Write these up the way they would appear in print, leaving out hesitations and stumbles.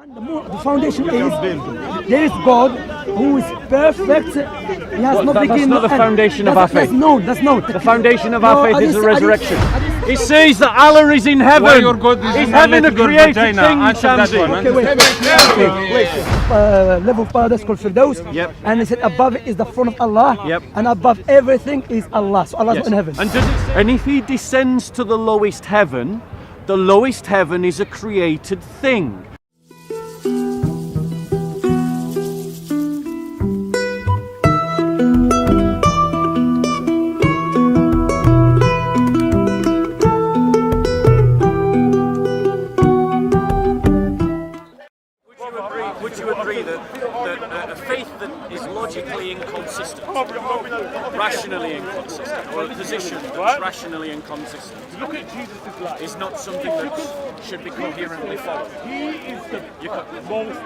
The foundation is there is God who is perfect. He has no beginning. That's not the foundation of our faith. That's not. The foundation of our faith is the resurrection. It says that Allah is in heaven. Why your God is He's in heaven, a your created vagina? thing, Answer that Shamsi. one. Okay, wait. Level of paradise called Firdaus. Yep. And he said above it is the throne of Allah. Yep. And above everything is Allah. So Allah is Yes. in heaven. And if he descends to the lowest heaven is a created thing. Would you agree that a faith that is logically inconsistent, rationally inconsistent, or a position that's rationally inconsistent, is not something that should be coherently followed? He is the most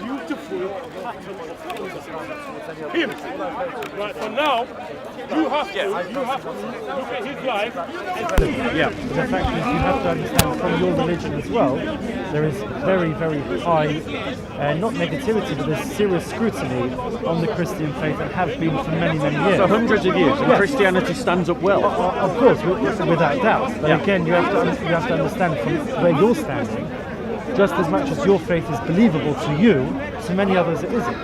beautiful pattern of things. Him. Right, so now you have to look at his life and Yeah. The fact is, you have to understand from your religion as well, there is very, very high, not negativity, but there's serious scrutiny on the Christian faith and have been for many, many years. For hundreds of years, and Yes. Christianity stands up well. Of course, without doubt. But Yeah. again, you have to understand from where you're standing, just as much as your faith is believable to you, to many others it isn't.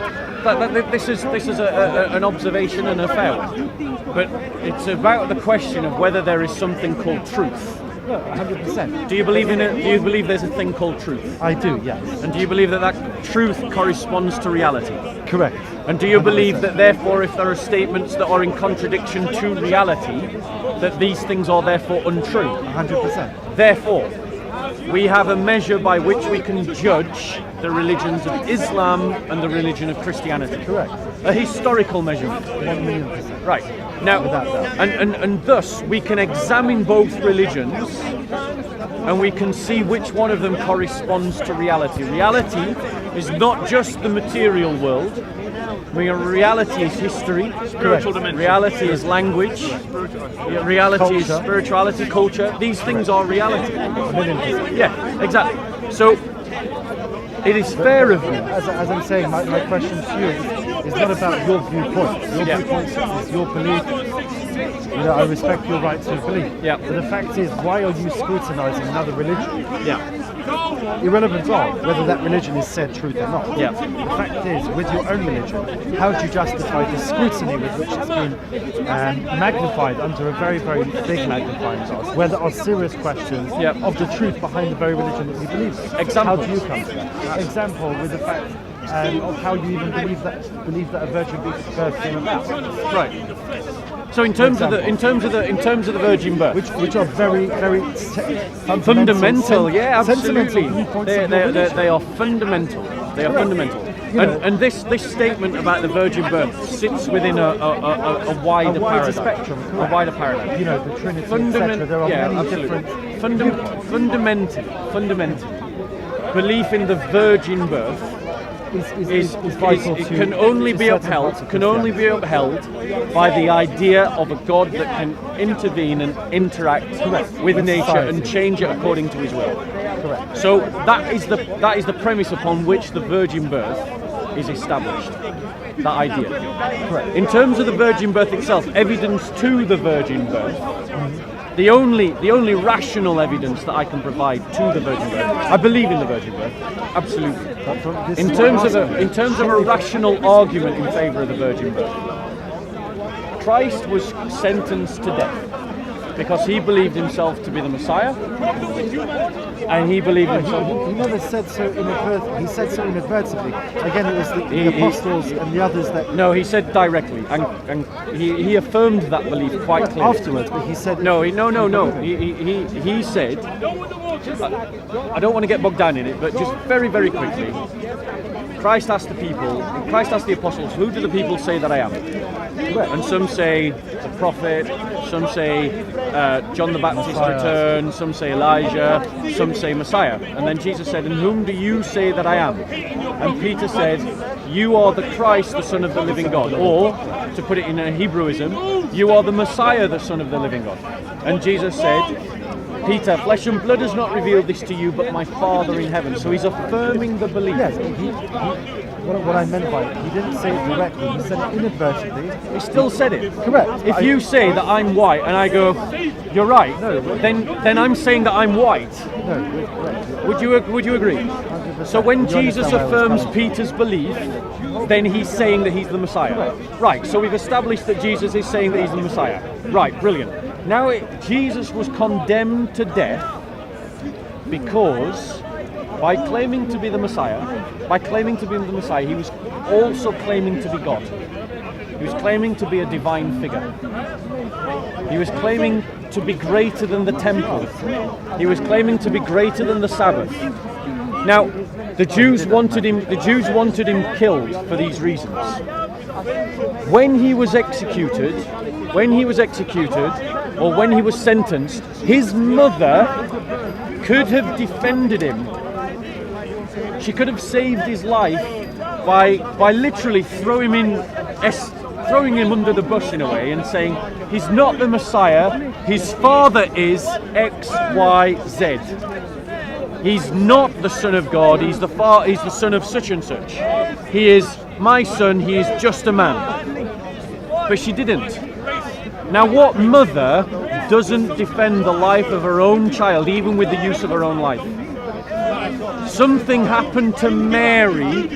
But this is an observation and a fair one. But it's about the question of whether there is something called truth. No, 100%. Do you believe in it? Do you believe there's a thing called truth? I do, yes. And do you believe that truth corresponds to reality? Correct. And do you believe that therefore if there are statements that are in contradiction to reality, that these things are therefore untrue? 100%. Therefore, we have a measure by which we can judge the religions of Islam and the religion of Christianity. Correct. A historical measurement. 1,000,000%. Right. Now, Without doubt. and thus we can examine both religions and we can see which one of them corresponds to reality. Reality is not just the material world. I mean, reality is history. spiritual dimension. Reality is language. Reality is Culture. spirituality, culture. These things are reality. 1,000,000%. Yeah, exactly. So it is fair of me. As I'm saying, my question to you is not about your viewpoint. Your Yeah. viewpoint is your belief. You know, I respect your right to believe. Yeah. But the fact is, why are you scrutinizing another religion? Yeah. Irrelevant of whether that religion is said truth or not. Yeah. The fact is, with your own religion, how do you justify the scrutiny with which it's been magnified under a very, very big magnifying glass, where there are serious questions Yeah. of the truth behind the very religion that you believe in? Examples. How do you come to that? Example with the fact of how you even believe that a virgin birth came about. Right. So in terms of the virgin birth, Which are very, very fundamental, yeah, sentimental absolutely. viewpoints of your religion. They are fundamental. They are fundamental. You know- And this statement about the virgin birth sits within a wider paradigm. spectrum, A correct. wider paradigm. You know, the Trinity, etc. There are many absolutely. different Fundamentally, belief in the virgin birth is vital it to can only to be certain upheld parts of can only be upheld by the idea of a God that can intervene and interact with With nature society. and change it according to his will. Correct. So that is the premise upon which the virgin birth is established. That idea. Correct. In terms of the virgin birth itself, evidence to the virgin birth, the only rational evidence that I can provide to the virgin birth, I believe in the virgin birth, absolutely. In terms of a rational argument in favour of the virgin birth, Christ was sentenced to death because he believed himself to be the Messiah, and he believed himself. He never said so inadvertently. He said so inadvertently. Again, it was the apostles and the others that. No, he said directly, and he affirmed that belief quite clearly. Afterwards, but he said. No. He said. I don't want to get bogged down in it, but just very, very quickly. Christ asked the apostles, who do the people say that I am? And some say the prophet, some say John the Baptist returned, some say Elijah, some say Messiah. And then Jesus said, and whom do you say that I am? And Peter said, you are the Christ, the Son of the living God. Or, to put it in a Hebrewism, you are the Messiah, the Son of the living God. And Jesus said, Peter, flesh and blood has not revealed this to you, but my Father in heaven. So he's affirming the belief. Yes, what I meant by it, he didn't say it directly, he said it inadvertently. He still said it. Correct. If you say that I'm white and I go, you're right, then I'm saying that I'm white. No, correct. Would you agree? 100%. So when You Jesus understand where I was affirms coming Peter's belief, then he's saying that he's the Messiah. Right, so we've established that Jesus is saying that he's the Messiah. Right, brilliant. Now Jesus was condemned to death because by claiming to be the Messiah, he was also claiming to be God. He was claiming to be a divine figure. He was claiming to be greater than the temple. He was claiming to be greater than the Sabbath. Now, the Jews wanted him killed for these reasons. When he was executed, or when he was sentenced, his mother could have defended him. She could have saved his life by literally throwing him under the bus in a way and saying, he's not the Messiah, his father is X, Y, Z. He's not the Son of God, he's the son of such and such. He is my son, he is just a man. But she didn't. Now what mother doesn't defend the life of her own child, even with the use of her own life? Something happened to Mary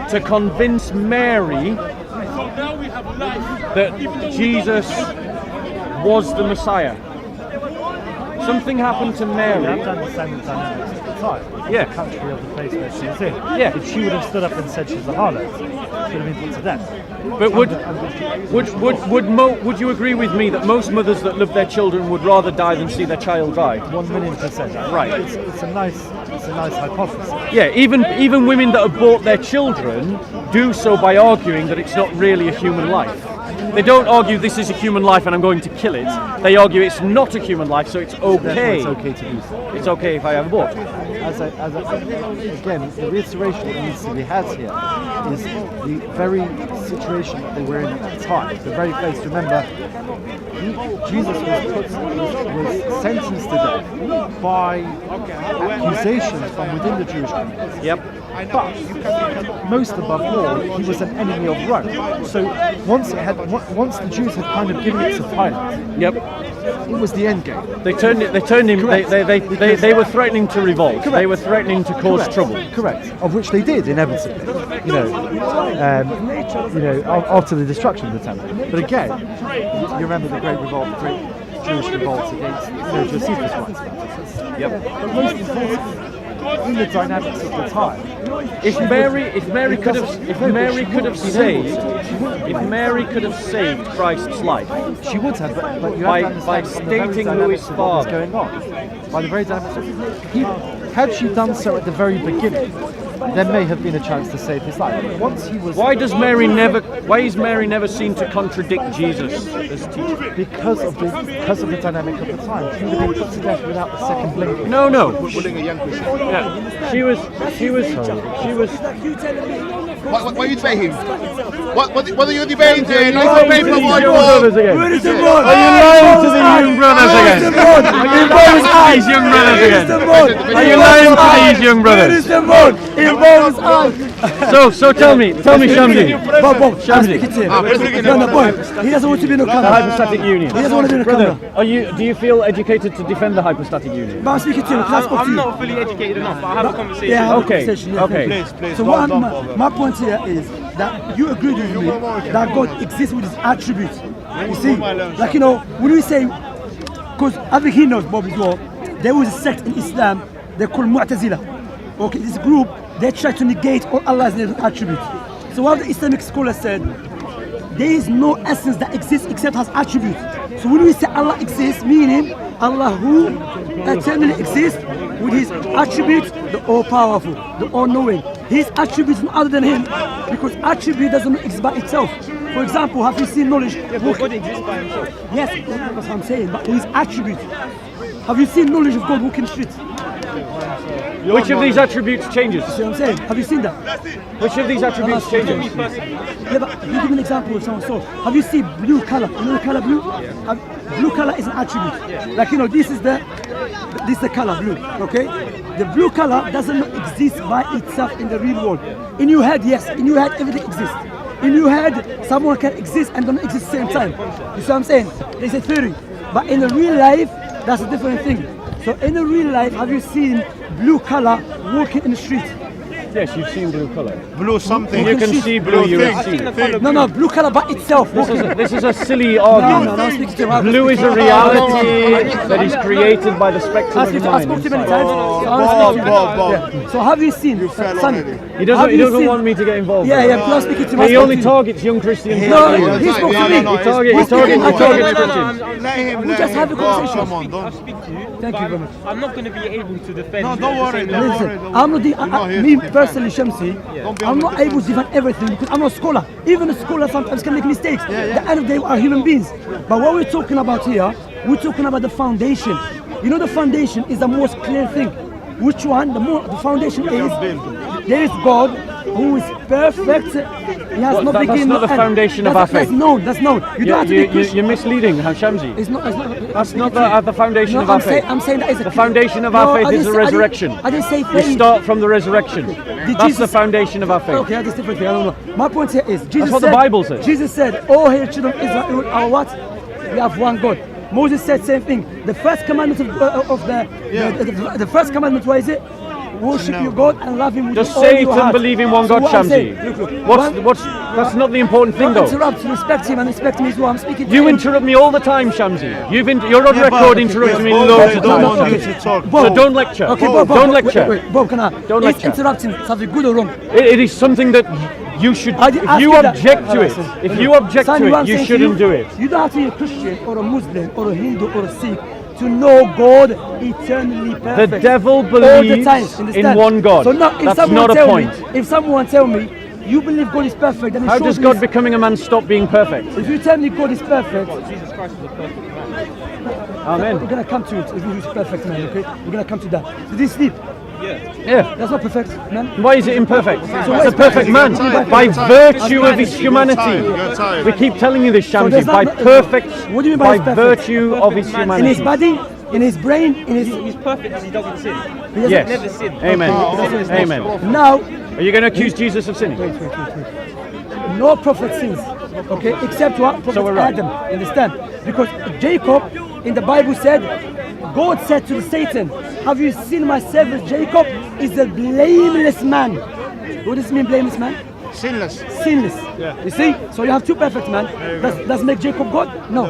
to convince Mary that Jesus was the Messiah. Something happened to Mary. You have to understand the dynamics at the time. Yeah. The country of the place where she was in. Yeah. If she would have stood up and said she's a harlot, she would have been put to death. But would you agree with me that most mothers that love their children would rather die than see their child die? 1,000,000%. Right. It's a nice hypothesis. Yeah, even women that abort their children do so by arguing that it's not really a human life. They don't argue this is a human life and I'm going to kill it. They argue it's not a human life, so it's okay. It's okay to do so. It's okay if I have abort. Again, the reiteration that needs to be had here is the very situation that they were in at the time, the very place. Remember, Jesus was sentenced to death by accusations from within the Jewish community. Yep. But most above all, he was an enemy of Rome. So once the Jews had kind of given it to Pilate, Yep. it was the end game. They turned him. Correct. They were threatening to revolt. Correct. They were threatening to cause trouble. Correct. Of which they did inevitably. After the destruction of the temple. But again, you remember the great revolt, the great Jewish revolt against Josephus' rights. Yep. But most importantly, in the dynamics of the time, If Mary could have saved Christ's life, she would have, but you have to understand by from the very stating who dynamics is of what was father. going on. By the very dynamics had she done so at the very beginning, there may have been a chance to save his life. But once he was, Why is Mary never seen to contradict Jesus as teacher? because of the dynamic of the time, she would have been put to death without a second blink. No. Yeah. She was. What are you debating? What are you debating? Young brothers again. Where is the Are mod? you lying to the young brothers again? Are you lying to these young brothers again? Are you lying to these young Where is brothers? the mod? Involves us. So tell me, Shamsi. Bob, I'm Shamsi. speaking to him. No, boy, he doesn't want to be in the The camera. hypostatic union. He doesn't want to be in the Brother, camera. do you feel educated to defend the hypostatic union? But I'm speaking to him because I spoke to I'm you. not fully educated enough, but I have a conversation. Yeah, Okay, okay. So what my point here is that you agreed with me that God exists with his attributes. You see, like when we say, because I think he knows, Bob, as well, there was a sect in Islam they call Mu'tazila. Okay, this group, they try to negate all Allah's attributes. So one of the Islamic scholars said, there is no essence that exists except has attributes. So when we say Allah exists, meaning Allah who eternally exists with his attributes, the all-powerful, the all-knowing. His attributes not other than him, because attribute doesn't exist by itself. For example, have you seen knowledge? God exists by himself. Yes, that's what I'm saying, but his attributes. Have you seen knowledge of God walking the streets? Which of these attributes changes? See what I'm saying? Have you seen that? Which of these attributes changes? Yeah, but you give me an example of someone. So, have you seen blue color? You know the color blue? Blue color is an attribute. Like, this is the this is the color blue, okay? The blue color doesn't exist by itself in the real world. In your head, yes, in your head everything exists. In your head, someone can exist and don't exist at the same time. You see what I'm saying? There's a theory. But in the real life, that's a different thing. So in the real life, have you seen blue color walking in the street? Yes, you've seen blue colour. Blue something. You can see blue, you thing. have seen it. No, blue color by itself. This is a silly No, argument. no, speak to him. Blue is a reality that is created by the spectrum I of the spoke mind. to him many inside. times. So I wanna speak to him. Bob. Yeah. So have you seen, fell son? already. He doesn't want me to get involved. Yeah, yeah, because speaking to him. He only targets young Christians. No, he spoke to me. He targets Christians. Let him. We just have a conversation. Come on, don't. Thank you very much. I'm not going to be able to defend. No, don't worry. Don't Listen, worry. I'm not here me to defend. personally, Shamsi, Don't be I'm on not the able to defend everything because I'm not a scholar. Even a scholar sometimes can make mistakes. At the end of the day, we are human beings. But what we're talking about here, we're talking about the foundation. You know, the foundation is the most clear thing. Which one? The foundation is there is God who is perfect. He has no That's beginning. not the no end. foundation of our faith. That's known. That's known. You don't have to be Christian. You're misleading, Shamsi. It's not. That's not the foundation No, of our I'm saying. faith. I'm saying that is The foundation of our faith is the resurrection. I didn't say We faith. start from the resurrection. That's Jesus- the foundation of our faith. Okay, that's different thing. I don't know. My point here is Jesus what the said, Bible says. Jesus said, "Oh, hail children of Israel, are what? We have one God." Moses said same thing. The first commandment of the first commandment, what is it? Worship your God and love Him with Just all say it your and heart. believe in one So God, what I'm Shamsi. saying, look, That's not the important thing, don't though. interrupt, respect Him and respect me as well. I'm speaking to You him. interrupt me all the time, Shamsi. You're on record but- interrupting me Bob, loads I of don't times. want you to talk. So Bob. don't lecture. Okay, Don't Bob, lecture. Wait, Bob, can I? Don't Is lecture. interrupting something good or wrong? It is something that you should. I did If ask you that. object to it, Listen, if you object Son, to what I'm it, you saying to shouldn't do it. You don't have to be a Christian or a Muslim or a Hindu or a Sikh to know God eternally The perfect. devil all the believes time, in understand? one God. So now, if That's someone not a tell point. Me, if someone tell me you believe God is perfect, then it How shows does me God becoming a man stop being perfect? If you tell me God is perfect, Jesus Christ is a perfect man. Amen. we're gonna come to it. If He's perfect man, okay? We're gonna come to that. Did he sleep? Yeah. That's not perfect, man. Why is it imperfect? what It's a is perfect man. By virtue of his You're humanity. tired. We keep telling you this, Shamsi. there's By not- perfect. What do you mean by By he's perfect? virtue of his In his humanity. body, in his brain, in his. He's perfect because he doesn't sin. He doesn't- Yes. Never sin. Amen. Sinless. Amen. Now, Are you going to accuse Jesus of sinning? wait. No prophet sins, okay, except what? Prophet we're right. Adam, understand? Because Jacob in the Bible said, God said to Satan, have you seen my servant Jacob is a blameless man. What does it mean, blameless man? Sinless. Sinless. You see? So you have two perfect men. Does make Jacob God? No.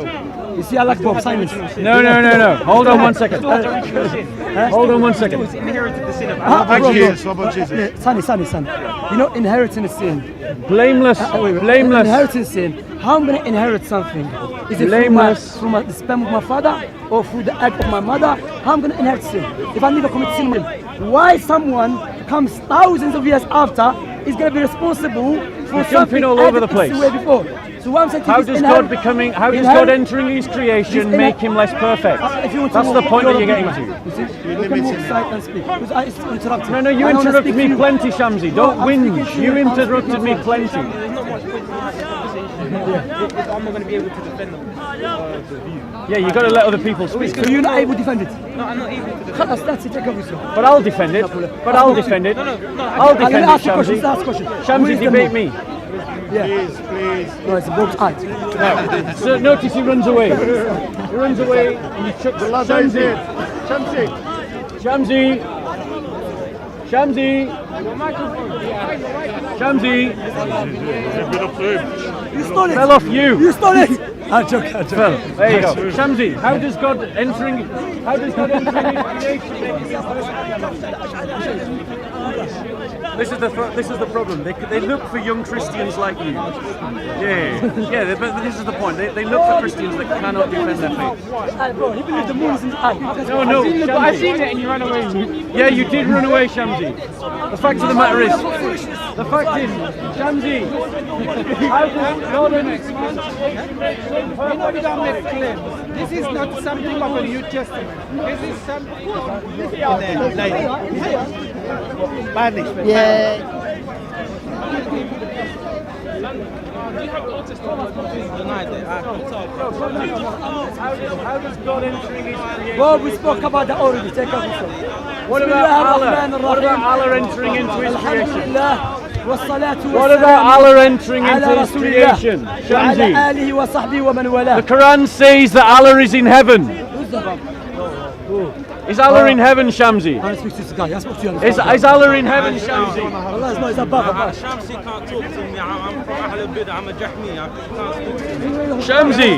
You see, I like Bob, silence. No. Hold on one second. Hold on one second. He's inherited the sin of Ah, Adam. bro, Jesus, what about Jesus? Sonny. You know, inheritance is sin. Blameless. Wait. Blameless. Inheritance sin. How I'm gonna inherit something? Is it Blameless. through the sperm of my father or through the egg of my mother? How I'm gonna inherit sin? If I never commit sin, why someone comes thousands of years after is gonna be responsible for jumping something all over the added place. way before? So what I'm saying to How you is does inherit- How does inherit- God entering his creation This make him less perfect? If you want That's to the know point that your you're getting opinion, to. You see, you can move aside and speak. Because I interrupted. No, you I don't wanna interrupted speak me to you. plenty, Shamsi. Don't I'm speaking whinge. to You I'm interrupted speaking me to plenty. There's not much point in this conversation if I'm not going to be able to defend the view. Yeah, you got to let other people speak. So you're not able to defend it. No, I'm not able to defend That's it, take over yourself. But I'll defend it. But I'll defend it. No, I'll Let me defend it, ask you a question. Shamsi. Last question. Who Shamsi, is the debate more- me. Yeah. Please. No, it's Bob's eye. So notice he runs away. He runs away and he chucks Shamsi. Shamsi. You stole it. Fell off you. You stole it. I'm joking. Well, there you go. Shamsi, how does God entering his creation? This is the problem. They look for young Christians like you. Yeah. But this is the point. They look for Christians that cannot defend their faith. Bro, he believes the moon is in the eye. No, I've Shamsi. seen it and you ran away. Yeah, you did run away, Shamsi. The fact of the matter is, Shamsi, how does God This is not something of the New Testament. This is something. How does God entering his creation? Well, we spoke about that already. Take off yourself. What about Allah? What about Allah entering into his creation? What about Allah entering into his creation? Shamsi. The Quran says that Allah is in heaven. Is Allah in heaven, Shamsi? I speak to this guy. I spoke to you. Is Allah in heaven, Shamsi? Allah is not. It's above. Shamsi can't talk to me. I'm from Ahl al-Bid'ah. I'm a Jahmi. I can't talk to me. Shamsi.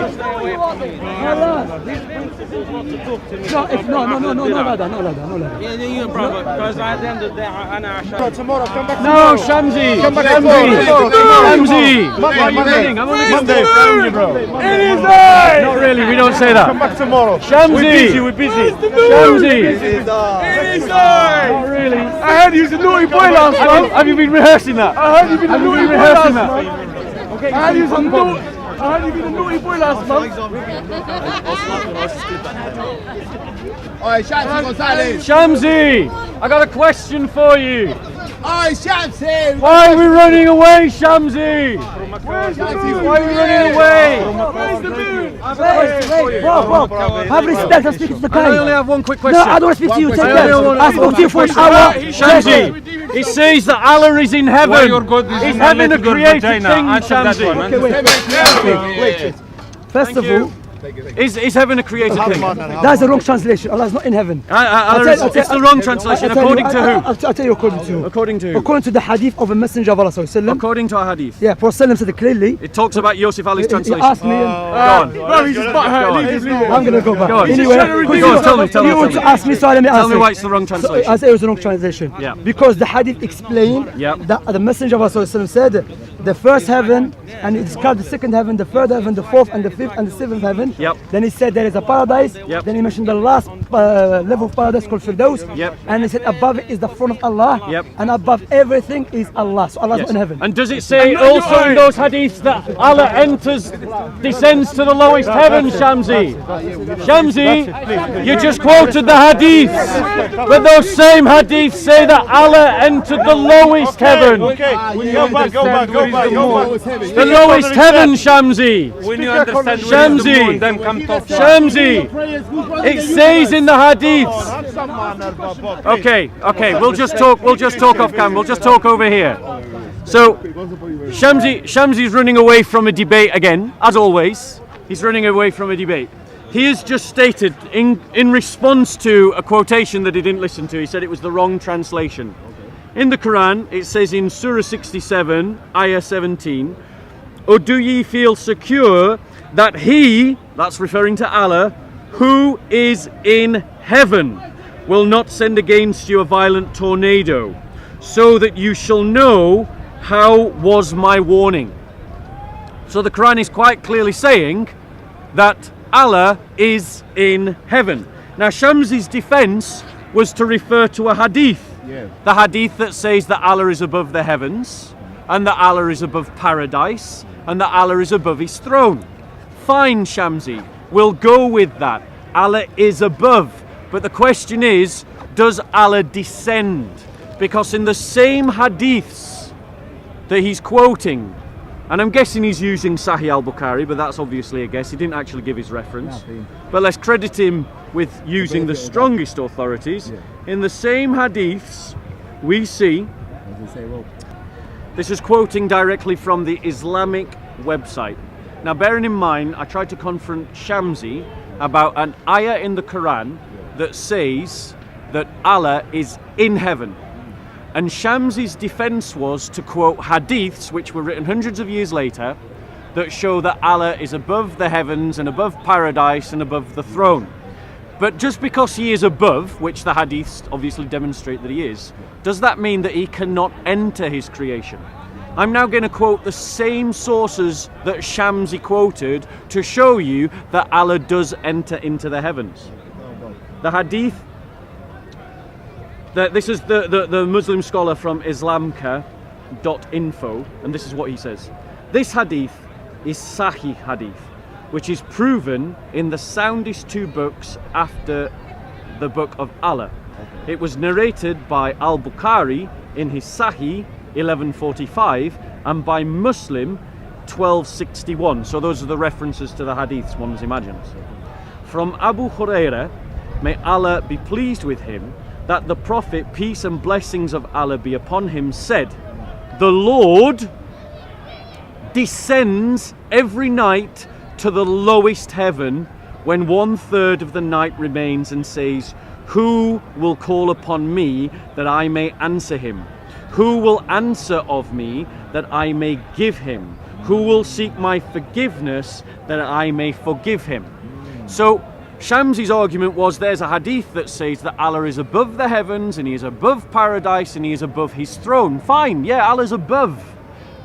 No, lada. Yeah, you brother. Because at the end of the day, Tomorrow, come back No, Shamsi. Shamsi. What are you doing? I'm only going to stay around you, bro. Not really. We don't say that. Come back tomorrow. Shamsi. We're busy. Shamsi. Not really. I heard you was a naughty boy last month. Have you been rehearsing that? I heard you been a naughty boy last month. Okay. I heard you been a naughty boy last month. Oi, Shamsi Gonzalez. Shamsi, I got a question for you. Oi, Shamsi. Why are we running away, Shamsi? Why are we running away? Where's the moon? Wait, bro. Have respect. I'm speaking to the I only guy. have one quick No, question. I don't want to speak to you. Take question. care. I spoke to you for an hour. Shamsi, it says that Allah is in heaven. Is heaven a created thing, Shamsi? Okay, wait. First of all, Is heaven a created thing? that's the wrong translation. Allah is not in heaven. It's the wrong translation. According to who? I'll tell you according to who. According to who? According to the hadith of a messenger of Allah sallallahu alaihi wasallam. According to a hadith. Yeah, Prophet sallallahu said clearly. It talks about Yosef Ali's He translation. asked me. Go on. Bro, he's just butthurt. Leave him. I'm gonna go back. Go on. Anyway, Go on, tell me. you want to ask me, so let me Tell answer. me why it's the wrong So, translation. I say it was the wrong translation. Yeah. Because the hadith explained Yeah. that the messenger of Allah sallallahu alaihi wasallam said the first heaven, and it described the second heaven, the third heaven, the fourth, and the fifth, and the seventh heaven. Yep. Then he said there is a paradise. Yep. Then he mentioned the last level of paradise called Firdaus. Yep. And he said above it is the throne of Allah. Yep. And above everything is Allah. So Allah is Yes. not in heaven. And does it say also in those hadiths that Allah descends to the lowest heaven, Shamsi? Shamsi, you just quoted the hadiths, but those same hadiths say that Allah entered the lowest heaven. Okay, go back. The lowest heaven, Shamsi. When you understand Shamsi, then come talk to us. Shamsi, it says in the hadiths. Okay, we'll just talk off camera. We'll just talk over here. So, Shamsi's running away from a debate again, as always. He's running away from a debate. He has just stated, in response to a quotation that he didn't listen to, he said it was the wrong translation. In the Quran, it says in Surah 67, Ayah 17, "Or do ye feel secure that He," that's referring to Allah, "who is in heaven, will not send against you a violent tornado, so that you shall know how was my warning." So the Quran is quite clearly saying that Allah is in heaven. Now Shamsi's defense was to refer to a hadith. The hadith that says that Allah is above the heavens, and that Allah is above paradise, and that Allah is above his throne. Fine, Shamsi, we'll go with that. Allah is above. But the question is, does Allah descend? Because in the same hadiths that he's quoting, and I'm guessing he's using Sahih al-Bukhari, but that's obviously a guess. He didn't actually give his reference. But let's credit him with using the strongest authorities. In the same hadiths, we see, this is quoting directly from the Islamic website. Now bearing in mind, I tried to confront Shamsi about an ayah in the Quran that says that Allah is in heaven. And Shamsi's defense was to quote hadiths which were written hundreds of years later that show that Allah is above the heavens and above paradise and above the throne. But just because he is above, which the hadiths obviously demonstrate that he is, does that mean that he cannot enter his creation? I'm now going to quote the same sources that Shamsi quoted to show you that Allah does enter into the heavens. The hadith, this is the Muslim scholar from Islamka.info, and this is what he says. This hadith is Sahih hadith, which is proven in the soundest two books after the book of Allah. It was narrated by al-Bukhari in his Sahih 1145 and by Muslim 1261. So those are the references to the hadiths one imagines. From Abu Hurairah, may Allah be pleased with him, that the Prophet, peace and blessings of Allah be upon him, said, the Lord descends every night to the lowest heaven when 1/3 of the night remains and says, who will call upon me that I may answer him? Who will answer of me that I may give him? Who will seek my forgiveness that I may forgive him? So Shamsi's argument was there's a hadith that says that Allah is above the heavens and he is above paradise and he is above his throne. Fine, yeah, Allah's above.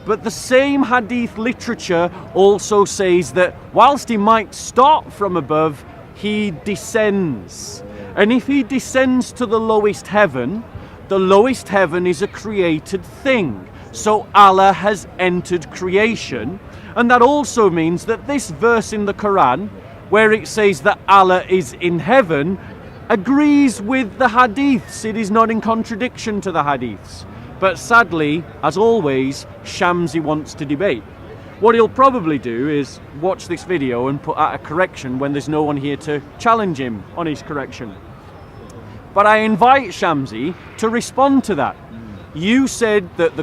But the same hadith literature also says that whilst he might start from above, he descends. And if he descends to the lowest heaven is a created thing. So Allah has entered creation. And that also means that this verse in the Quran, where it says that Allah is in heaven, agrees with the hadiths. It is not in contradiction to the hadiths. But sadly, as always, Shamsi wants to debate. What he'll probably do is watch this video and put out a correction when there's no one here to challenge him on his correction. But I invite Shamsi to respond to that. You said that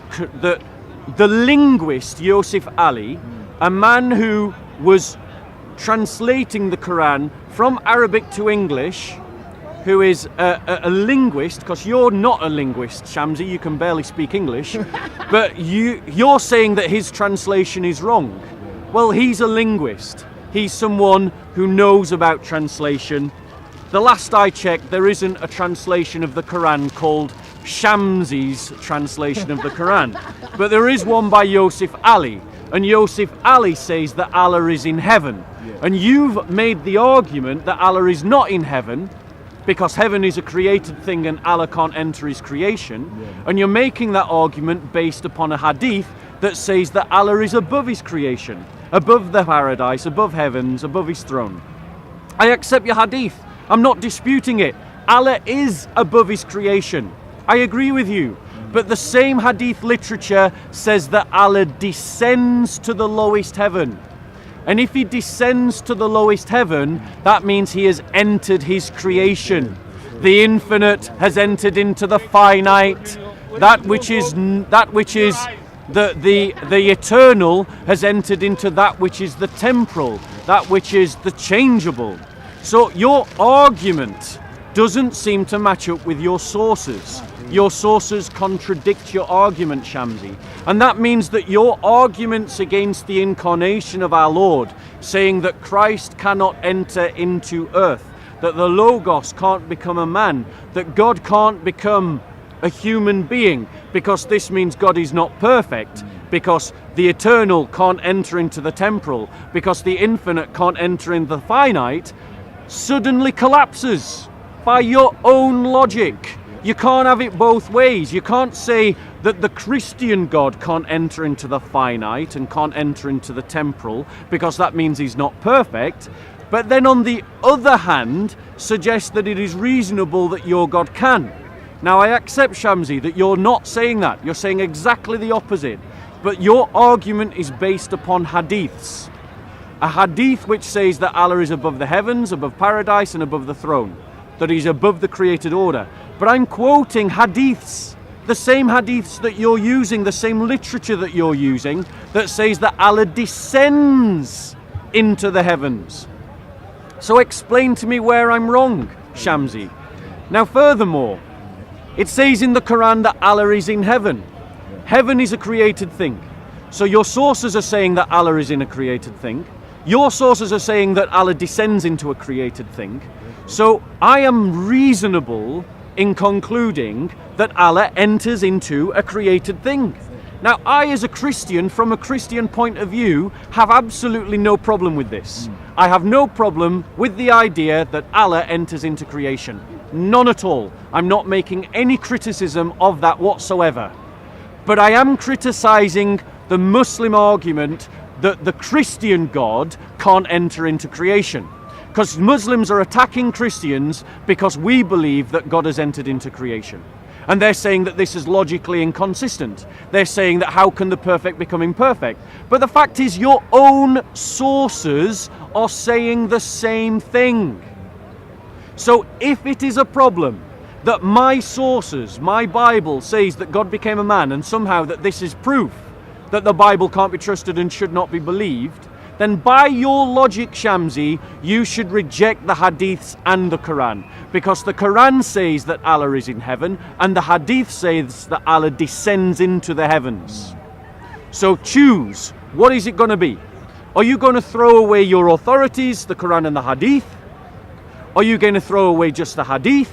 the linguist Yosef Ali, a man who was translating the Quran from Arabic to English, who is a linguist, because you're not a linguist, Shamsi, you can barely speak English, but you're saying that his translation is wrong. Well, he's a linguist. He's someone who knows about translation. The last I checked, there isn't a translation of the Quran called Shamsi's translation of the Quran. But there is one by Yosef Ali. And Yosef Ali says that Allah is in heaven. And you've made the argument that Allah is not in heaven because heaven is a created thing and Allah can't enter his creation. And you're making that argument based upon a hadith that says that Allah is above his creation, above the paradise, above heavens, above his throne. I accept your hadith. I'm not disputing it. Allah is above his creation. I agree with you. But the same hadith literature says that Allah descends to the lowest heaven. And if he descends to the lowest heaven, that means he has entered his creation. The infinite has entered into the finite. That which is the eternal has entered into that which is the temporal, that which is the changeable. So your argument doesn't seem to match up with your sources. Your sources contradict your argument, Shamsi. And that means that your arguments against the incarnation of our Lord, saying that Christ cannot enter into earth, that the Logos can't become a man, that God can't become a human being, because this means God is not perfect, because the eternal can't enter into the temporal, because the infinite can't enter in the finite, suddenly collapses by your own logic. You can't have it both ways. You can't say that the Christian God can't enter into the finite and can't enter into the temporal because that means he's not perfect, but then on the other hand suggest that it is reasonable that your God can. Now I accept, Shamsi, that you're not saying that. You're saying exactly the opposite. But your argument is based upon hadiths. A hadith which says that Allah is above the heavens, above paradise and above the throne, that he's above the created order. But I'm quoting hadiths, the same hadiths that you're using, the same literature that you're using, that says that Allah descends into the heavens. So explain to me where I'm wrong, Shamsi. Now furthermore, it says in the Quran that Allah is in heaven. Heaven is a created thing. So your sources are saying that Allah is in a created thing. Your sources are saying that Allah descends into a created thing. So I am reasonable in concluding that Allah enters into a created thing. Now I, as a Christian, from a Christian point of view, have absolutely no problem with this. I have no problem with the idea that Allah enters into creation. None at all. I'm not making any criticism of that whatsoever. But I am criticizing the Muslim argument that the Christian God can't enter into creation. Because Muslims are attacking Christians because we believe that God has entered into creation. And they're saying that this is logically inconsistent. They're saying that how can the perfect become imperfect? But the fact is your own sources are saying the same thing. So if it is a problem that my sources, my Bible says that God became a man and somehow that this is proof that the Bible can't be trusted and should not be believed, then by your logic, Shamsi, you should reject the Hadiths and the Quran. Because the Quran says that Allah is in heaven and the Hadith says that Allah descends into the heavens. So choose, what is it going to be? Are you going to throw away your authorities, the Quran and the Hadith? Are you going to throw away just the Hadith?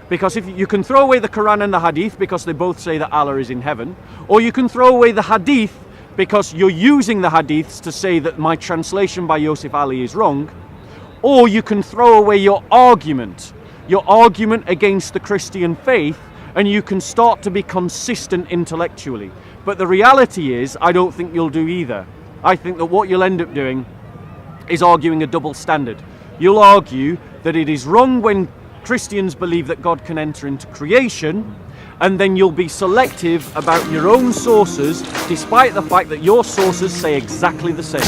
Because if you can throw away the Quran and the Hadith because they both say that Allah is in heaven, or you can throw away the Hadith because you're using the Hadiths to say that my translation by Yusuf Ali is wrong, or you can throw away your argument against the Christian faith, and you can start to be consistent intellectually. But the reality is, I don't think you'll do either. I think that what you'll end up doing is arguing a double standard. You'll argue that it is wrong when Christians believe that God can enter into creation, and then you'll be selective about your own sources, despite the fact that your sources say exactly the same.